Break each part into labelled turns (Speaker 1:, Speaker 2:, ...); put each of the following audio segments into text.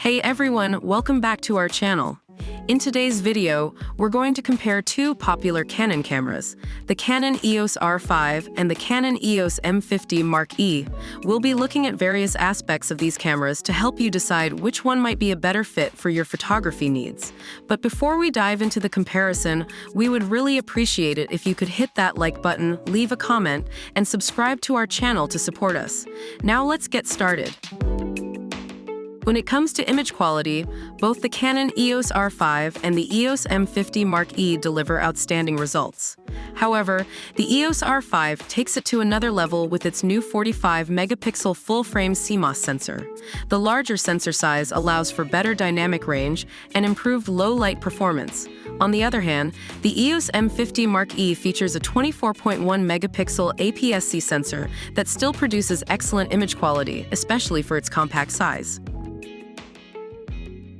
Speaker 1: Hey everyone, welcome back to our channel. In today's video, we're going to compare two popular Canon cameras, the Canon EOS R5 and the Canon EOS M50 Mark E. We'll be looking at various aspects of these cameras to help you decide which one might be a better fit for your photography needs. But before we dive into the comparison, we would really appreciate it if you could hit that like button, leave a comment, and subscribe to our channel to support us. Now let's get started. When it comes to image quality, both the Canon EOS R5 and the EOS M50 Mark E deliver outstanding results. However, the EOS R5 takes it to another level with its new 45-megapixel full-frame CMOS sensor. The larger sensor size allows for better dynamic range and improved low-light performance. On the other hand, the EOS M50 Mark E features a 24.1-megapixel APS-C sensor that still produces excellent image quality, especially for its compact size.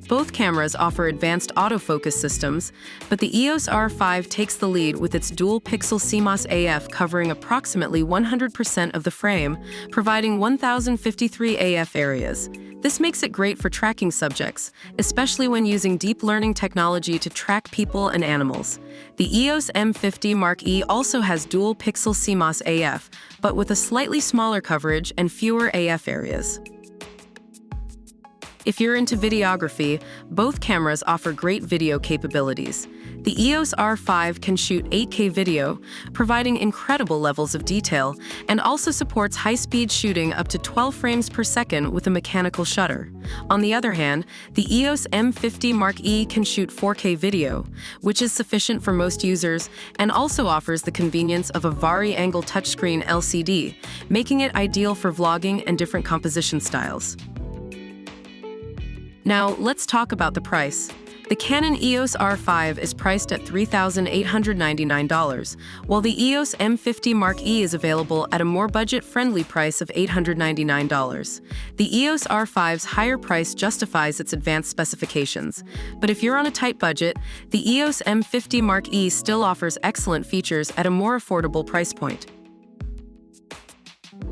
Speaker 1: Both cameras offer advanced autofocus systems, but the EOS R5 takes the lead with its dual-pixel CMOS AF covering approximately 100% of the frame, providing 1053 AF areas. This makes it great for tracking subjects, especially when using deep learning technology to track people and animals. The EOS M50 Mark E also has dual-pixel CMOS AF, but with a slightly smaller coverage and fewer AF areas. If you're into videography, both cameras offer great video capabilities. The EOS R5 can shoot 8K video, providing incredible levels of detail, and also supports high-speed shooting up to 12 frames per second with a mechanical shutter. On the other hand, the EOS M50 Mark E can shoot 4K video, which is sufficient for most users, and also offers the convenience of a vari-angle touchscreen LCD, making it ideal for vlogging and different composition styles. Now, let's talk about the price. The Canon EOS R5 is priced at $3,899, while the EOS M50 Mark E is available at a more budget-friendly price of $899. The EOS R5's higher price justifies its advanced specifications, but if you're on a tight budget, the EOS M50 Mark E still offers excellent features at a more affordable price point.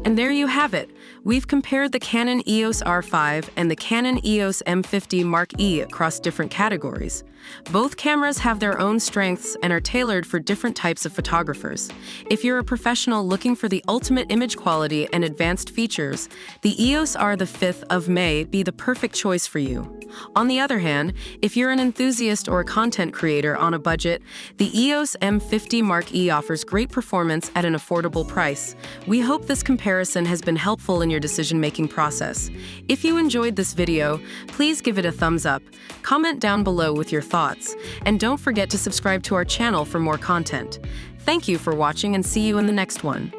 Speaker 1: And there you have it. We've compared the Canon EOS R5 and the Canon EOS M50 Mark E across different categories. Both cameras have their own strengths and are tailored for different types of photographers. If you're a professional looking for the ultimate image quality and advanced features, the EOS R5 may be the perfect choice for you. On the other hand, if you're an enthusiast or a content creator on a budget, the EOS M50 Mark E offers great performance at an affordable price. We hope this comparison has been helpful in your decision-making process. If you enjoyed this video, please give it a thumbs up, comment down below with your thoughts, and don't forget to subscribe to our channel for more content. Thank you for watching and see you in the next one.